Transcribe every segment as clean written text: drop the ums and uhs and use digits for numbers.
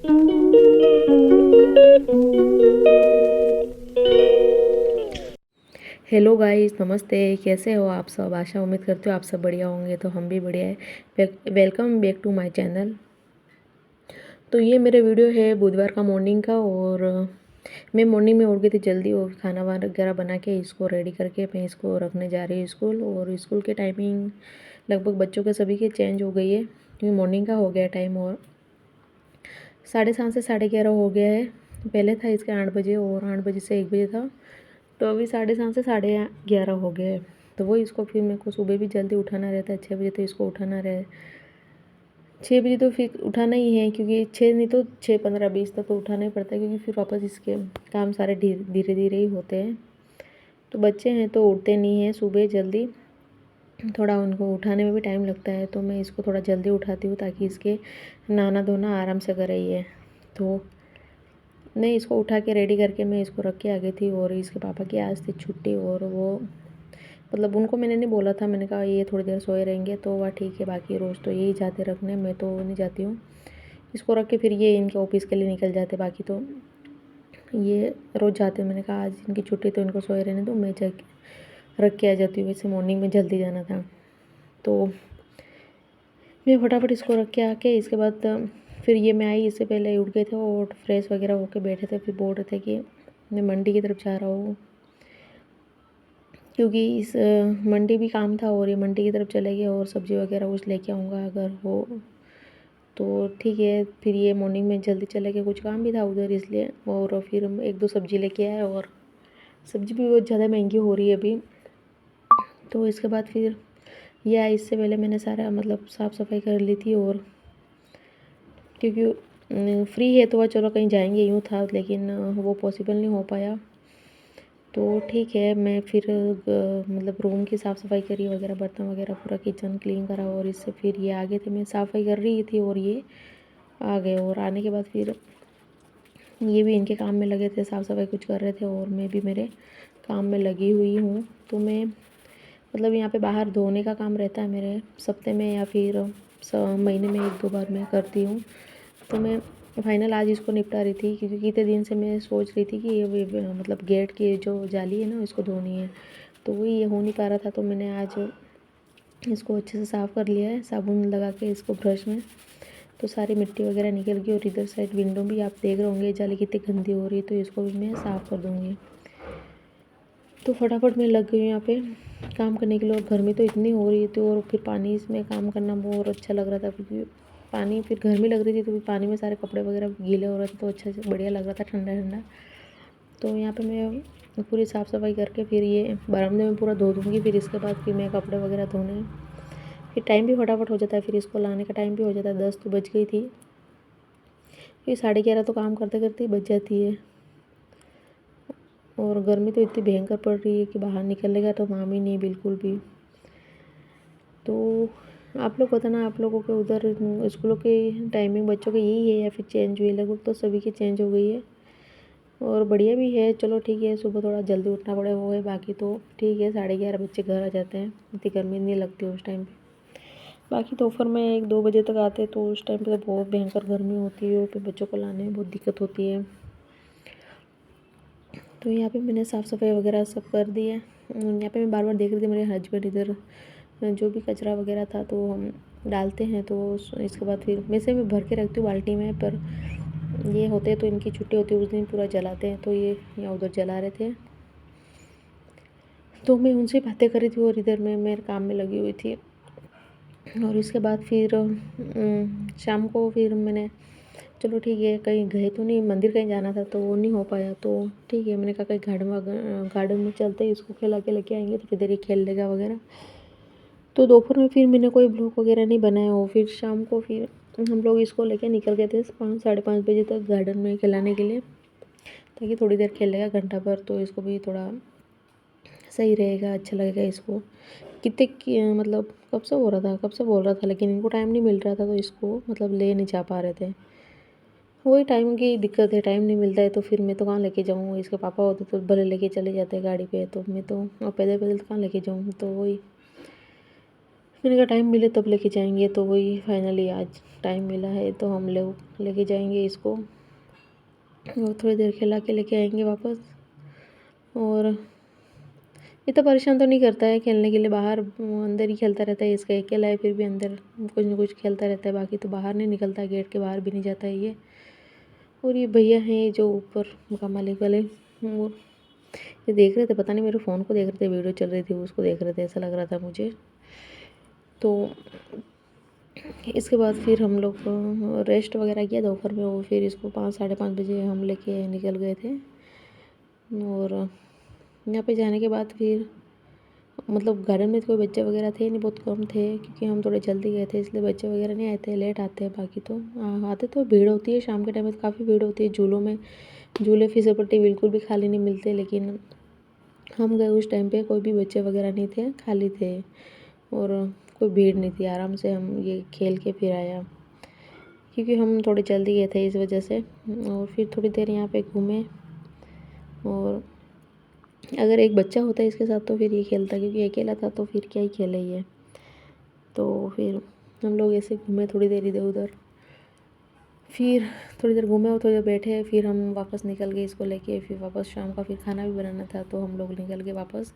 Hello guys, नमस्ते। कैसे हो आप सब? आशा उम्मीद करती हूँ आप सब बढ़िया होंगे। तो हम भी बढ़िया है। Welcome back to my channel. तो ये मेरा वीडियो है बुधवार का मॉर्निंग का। और मैं मॉर्निंग में उठ गई थी जल्दी और खाना वगैरह बना के इसको रेडी करके मैं इसको रखने जा रही हूँ स्कूल। और स्कूल के टाइमिंग लगभग बच्चों के सभी के चेंज हो गई है क्योंकि मॉर्निंग का हो गया टाइम। और 7:30 से 11:30 हो गया है। पहले था इसके 8 बजे और 8 बजे से 1 बजे था। तो अभी 7:30 से 11:30 हो गए हैं। तो वो इसको फिर मेरे को सुबह भी जल्दी उठाना रहता है। 6 बजे तो इसको उठाना रहे। 6 बजे तो फिर उठाना ही है क्योंकि 6 नहीं तो 6:15-20 तक तो उठाना ही पड़ता है क्योंकि फिर वापस इसके काम सारे धीरे धीरे ही होते हैं। तो बच्चे हैं तो उठते नहीं हैं सुबह जल्दी। थोड़ा उनको उठाने में भी टाइम लगता है। तो मैं इसको थोड़ा जल्दी उठाती हूँ ताकि इसके नहाना धोना आराम से करे ये। तो मैं इसको उठा के रेडी करके मैं इसको रख के आ गई थी। और इसके पापा की आज थी छुट्टी और वो मतलब उनको मैंने नहीं बोला था। मैंने कहा ये थोड़ी देर सोए रहेंगे तो वह ठीक है, बाकी रोज़ तो यही जाते रखने, मैं तो नहीं जाती हूँ। इसको रख के फिर ये इनके ऑफिस के लिए निकल जाते। बाकी तो ये रोज़ जाते। मैंने कहा आज इनकी छुट्टी तो इनको सोए रहने दो, मैं जा रख के आ जाती हूँ। वैसे मॉर्निंग में जल्दी जाना था तो मैं फटाफट इसको रख के आके इसके बाद फिर ये मैं आई इससे पहले उठ गए थे और फ्रेश वगैरह होके बैठे थे। फिर बोल रहे थे कि मैं मंडी की तरफ जा रहा हूँ क्योंकि इस मंडी भी काम था और ये मंडी की तरफ चले गए और सब्ज़ी वगैरह कुछ लेके आऊँगा अगर हो तो ठीक है। फिर ये मॉर्निंग में जल्दी चले गए, कुछ काम भी था उधर इसलिए। और फिर हम 1-2 सब्ज़ी लेके आए और सब्ज़ी भी बहुत ज़्यादा महंगी हो रही है अभी। तो इसके बाद फिर ये आई, इससे पहले मैंने सारा मतलब साफ़ सफाई कर ली थी। और क्योंकि फ्री है तो वह चलो कहीं जाएंगे यूँ था, लेकिन वो पॉसिबल नहीं हो पाया। तो ठीक है मैं फिर मतलब रूम की साफ़ सफाई करी वगैरह, बर्तन वगैरह पूरा किचन क्लीन करा। और इससे फिर ये आ गए थे, मैं साफ़ सफाई कर रही थी और ये आ गए। और आने के बाद फिर ये भी इनके काम में लगे थे, साफ़ सफाई कुछ कर रहे थे और मैं भी मेरे काम में लगी हुई हूँ। तो मैं मतलब यहाँ पे बाहर धोने का काम रहता है मेरे सप्ते में या फिर महीने में 1-2 बार मैं करती हूँ। तो मैं फाइनल आज इसको निपटा रही थी क्योंकि कितने दिन से मैं सोच रही थी कि ये मतलब गेट की जो जाली है ना इसको धोनी है। तो वही ये हो नहीं पा रहा था। तो मैंने आज इसको अच्छे से साफ़ कर लिया है साबुन लगा के इसको ब्रश में। तो सारी मिट्टी वगैरह निकल गई। और इधर साइड विंडो भी आप देख रहे होंगे जाली कितनी गंदी हो रही है, तो इसको भी मैं साफ़ कर दूँगी। तो फटाफट मैं लग गई हूँ यहाँ पे काम करने के लिए। और गर्मी तो इतनी हो रही थी और फिर पानी इसमें काम करना बहुत अच्छा लग रहा था क्योंकि पानी फिर गर्मी लग रही थी तो फिर पानी में सारे कपड़े वगैरह गीले हो रहे थे तो अच्छा से बढ़िया लग रहा था, ठंडा ठंडा। तो यहाँ पे मैं पूरी साफ़ सफाई करके फिर ये बरामदे में पूरा धो दूँगी। फिर इसके बाद फिर मैं कपड़े वगैरह धोने, फिर टाइम भी फटाफट हो जाता है। फिर इसको लाने का टाइम भी हो जाता है, 10 तो बज गई थी। फिर 11:30 तो काम करते करते ही बज जाती है। और गर्मी तो इतनी भयंकर पड़ रही है कि बाहर निकलने का तो नाम ही नहीं बिल्कुल भी। तो आप लोग बताना, आप लोगों के उधर स्कूलों की टाइमिंग बच्चों की यही है या फिर चेंज हुई? लगभग तो सभी की चेंज हो गई है और बढ़िया भी है। चलो ठीक है, सुबह थोड़ा जल्दी उठना पड़े वो है, बाकी तो ठीक है। 11:30 बच्चे घर आ जाते हैं, इतनी गर्मी नहीं लगती उस टाइम पे। बाकी दोपहर में 1-2 बजे तक आते तो उस टाइम पे तो बहुत भयंकर गर्मी होती है और फिर बच्चों को लाने में बहुत दिक्कत होती है। तो यहाँ पे मैंने साफ़ सफाई वगैरह सब कर दी है। यहाँ पे मैं बार बार देख रही थी मेरे हस्बैंड इधर जो भी कचरा वगैरह था तो हम डालते हैं। तो इसके बाद फिर वैसे मैं भर के रखती हूँ बाल्टी में, पर ये होते हैं तो इनकी छुट्टी होती है उस दिन पूरा जलाते हैं। तो ये यहाँ उधर जला रहे थे तो मैं उनसे बातें कर रही थी और इधर मैं मेरे काम में लगी हुई थी। और इसके बाद फिर शाम को फिर मैंने चलो ठीक है, कहीं गए तो नहीं, मंदिर कहीं जाना था तो वो नहीं हो पाया। तो ठीक है मैंने कहा कहीं गार्डन में चलते हैं, इसको खिला के लेके आएंगे तो किधर ही खेल लेगा वगैरह। तो दोपहर में फिर मैंने कोई ब्लॉग वगैरह नहीं बनाया। और फिर शाम को फिर हम लोग इसको लेके निकल गए थे 5-5:30 बजे तक गार्डन में खिलाने के लिए, ताकि थोड़ी देर खेलेगा घंटा भर तो इसको भी थोड़ा सही रहेगा, अच्छा लगेगा इसको। मतलब कब से बोल रहा था लेकिन इनको टाइम नहीं मिल रहा था तो इसको मतलब ले नहीं जा पा रहे थे। वही टाइम की दिक्कत है, टाइम नहीं मिलता है तो फिर मैं तो कहाँ लेके जाऊँ। इसके पापा होते तो भले लेके चले जाते गाड़ी पे, तो मैं तो पैदल पैदल तो कहाँ लेके जाऊँ। तो वही मैंने कहा टाइम मिले तब लेके जाएंगे, तो वही फाइनली आज टाइम मिला है तो हम लोग लेके जाएंगे इसको और थोड़ी देर खिला के लेके आएंगे वापस। और इतना परेशान तो नहीं करता है खेलने के लिए, बाहर अंदर ही खेलता रहता है। इसका अकेला है फिर भी अंदर कुछ न कुछ खेलता रहता है, बाकी तो बाहर नहीं निकलता, गेट के बाहर भी नहीं जाता है ये। और ये भैया हैं जो ऊपर मकान मालिक वाले, वो ये देख रहे थे, पता नहीं मेरे फ़ोन को देख रहे थे, वीडियो चल रही थी उसको देख रहे थे, ऐसा लग रहा था मुझे। तो इसके बाद फिर हम लोग रेस्ट वगैरह किया दोपहर में, और फिर इसको 5 साढ़े 5 बजे हम लेके निकल गए थे। और यहाँ पे जाने के बाद फिर मतलब गार्डन में कोई बच्चे वगैरह थे नहीं, बहुत कम थे, क्योंकि हम थोड़े जल्दी गए थे इसलिए बच्चे वगैरह नहीं आए थे, लेट आते हैं। बाकी तो आते तो भीड़ होती है शाम के टाइम में, तो काफ़ी भीड़ होती है झूलों में। झूले फिसलपट्टी बिल्कुल भी खाली नहीं मिलते, लेकिन हम गए उस टाइम पे कोई भी बच्चे वगैरह नहीं थे, खाली थे और कोई भीड़ नहीं थी, आराम से हम ये खेल के फिर आया, क्योंकि हम थोड़े जल्दी गए थे इस वजह से। और फिर थोड़ी देर यहाँ पे घूमे, और अगर एक बच्चा होता है इसके साथ तो फिर ये खेलता, क्योंकि अकेला था तो फिर क्या ही खेले ये। तो फिर हम लोग ऐसे घूमे थोड़ी देर इधर उधर, फिर थोड़ी देर घूमे और थोड़ी देर बैठे, फिर हम वापस निकल गए इसको लेके। फिर वापस शाम का फिर खाना भी बनाना था, तो हम लोग निकल गए वापस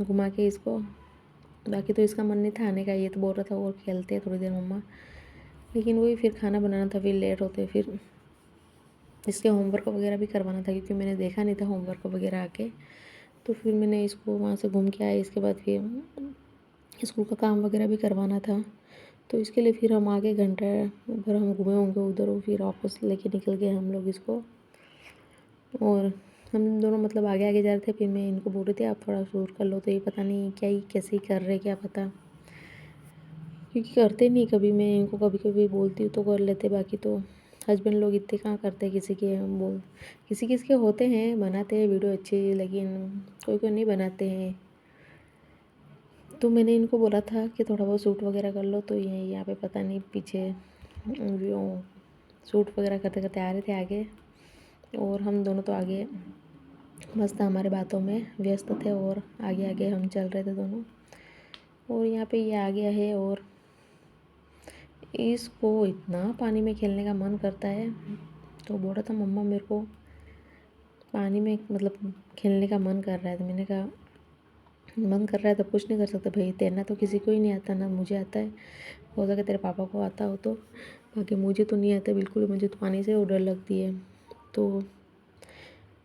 घुमा के इसको। बाकी तो इसका मन नहीं था आने का, ये तो बोल रहा था और खेलते हैं थोड़ी देर मम्मा, लेकिन वही फिर खाना बनाना था, फिर लेट होते, फिर इसके होमवर्क वगैरह भी करवाना था, क्योंकि मैंने देखा नहीं था होमवर्क वगैरह आके। तो फिर मैंने इसको वहाँ से घूम के आए, इसके बाद फिर स्कूल का काम वगैरह भी करवाना था, तो इसके लिए फिर हम आगे घंटा भर हम घूमे होंगे उधर, और फिर वापस लेके निकल गए हम लोग इसको। और हम दोनों मतलब आगे आगे जा रहे थे, फिर मैं इनको बोल रही थी आप थोड़ा शूट कर लो, तो ये पता नहीं क्या ही कैसे ही कर रहे क्या पता, क्योंकि करते नहीं कभी, मैं इनको कभी कभी बोलती हूँ तो कर लेते, बाकी तो हस्बैंड लोग इतने कहाँ करते हैं। किसी के हम बोल किसी किसी के होते हैं बनाते हैं वीडियो अच्छी, लेकिन कोई कोई नहीं बनाते हैं। तो मैंने इनको बोला था कि थोड़ा बहुत शूट वगैरह कर लो, तो ये यहाँ पे पता नहीं पीछे वो शूट वगैरह करते करते आ रहे थे आगे, और हम दोनों तो आगे मस्त हमारे बातों में व्यस्त थे, और आगे आगे हम चल रहे थे दोनों। और यहाँ पे ये आ गया है, और इसको इतना पानी में खेलने का मन करता है, तो बोल रहा था मम्मा मेरे को पानी में मतलब खेलने का मन कर रहा है। तो मैंने कहा मन कर रहा है तो कुछ नहीं कर सकते भाई, तैरना तो किसी को ही नहीं आता, ना मुझे आता है, हो सके तेरे पापा को आता हो तो, बाकी मुझे तो नहीं आता बिल्कुल, मुझे तो पानी से डर लगती है। तो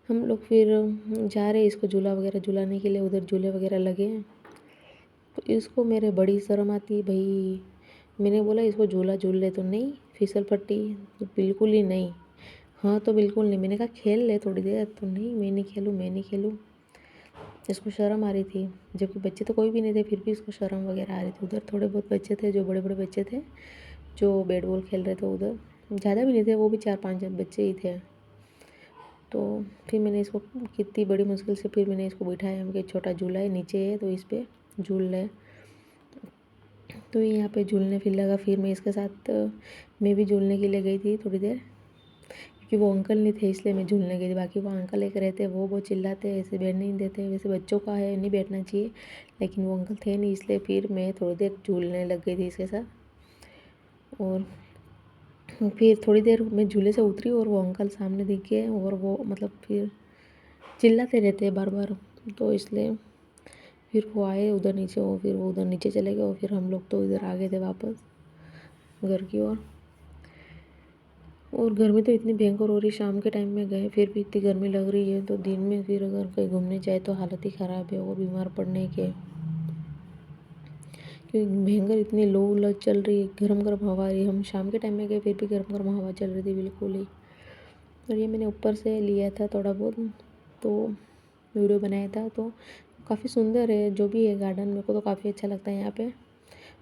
हम लोग फिर जा रहे इसको झूला वगैरह झूलाने के लिए, उधर झूले वगैरह लगे हैं। तो इसको मेरे बड़ी शर्म आती है भाई, मैंने बोला इसको झूला झूल ले, तो नहीं फिसल पट्टी तो बिल्कुल ही नहीं, हाँ तो बिल्कुल नहीं। मैंने कहा खेल ले थोड़ी देर, तो नहीं मैं नहीं खेलूँ मैं नहीं खेलूँ। इसको शर्म आ रही थी, जबकि बच्चे तो कोई भी नहीं थे, फिर भी इसको शर्म वगैरह आ रही थी। उधर थोड़े बहुत बच्चे थे जो बड़े बड़े बच्चे थे जो बैट बॉल खेल रहे थे, उधर ज़्यादा भी नहीं थे, वो भी 4-5 बच्चे ही थे। तो फिर मैंने इसको कितनी बड़ी मुश्किल से फिर मैंने इसको बिठाया, हम छोटा झूला है नीचे है तो इस पर झूल ले। तो यहाँ पे झूलने फिर लगा, फिर मैं इसके साथ मैं भी झूलने के लिए गई थी थोड़ी देर, क्योंकि वो अंकल नहीं थे इसलिए मैं झूलने गई थी। बाकी वो अंकल एक रहते, वो बहुत चिल्लाते ऐसे बैठने नहीं देते, वैसे बच्चों का है नहीं बैठना चाहिए, लेकिन वो अंकल थे नहीं, इसलिए फिर मैं थोड़ी देर झूलने लग गई थी इसके साथ। और फिर थोड़ी देर मैं झूले से उतरी और वो अंकल सामने दिख गए, और वो मतलब फिर चिल्लाते रहते हैं बार बार, तो इसलिए फिर वो आए उधर नीचे, वो फिर वो उधर नीचे चले गए, और फिर हम लोग तो इधर आ गए थे वापस घर की ओर। और गर्मी तो इतनी भयंकर हो रही, शाम के टाइम में गए फिर भी इतनी गर्मी लग रही है, तो दिन में फिर अगर कहीं घूमने जाए तो हालत ही ख़राब है और बीमार पड़ने के, क्योंकि भयंकर इतनी लो लग चल रही है, गर्म गर्म हवा आ रही है। हम शाम के टाइम में गए फिर भी गर्म गर्म हवा चल रही थी बिल्कुल ही। और ये मैंने ऊपर से लिया था थोड़ा बहुत, तो वीडियो बनाया था, तो काफ़ी सुंदर है जो भी है गार्डन, मेरे को तो काफ़ी अच्छा लगता है यहाँ पे।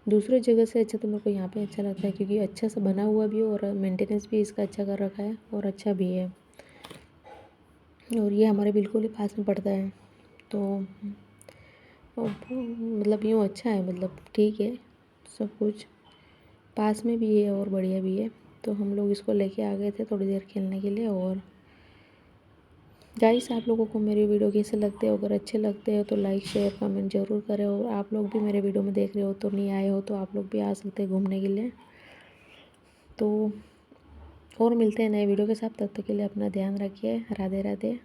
दूसरे जगह से अच्छा तो मेरे को यहाँ पे अच्छा लगता है, क्योंकि अच्छा सा बना हुआ भी है और मेंटेनेंस भी इसका अच्छा कर रखा है और अच्छा भी है। और ये हमारे बिल्कुल ही पास में पड़ता है, तो मतलब यूँ अच्छा है, मतलब ठीक है, सब कुछ पास में भी है और बढ़िया भी है। तो हम लोग इसको लेके आ गए थे थोड़ी देर खेलने के लिए, और गाइस, आप लोगों को मेरी वीडियो कैसे लगते हो? अगर अच्छे लगते हो तो लाइक शेयर कमेंट ज़रूर करें। और आप लोग भी मेरे वीडियो में देख रहे हो तो नहीं आए हो तो आप लोग भी आ सकते हैं घूमने के लिए। तो और मिलते हैं नए वीडियो के साथ, तब तक के लिए अपना ध्यान रखिए। राधे राधे।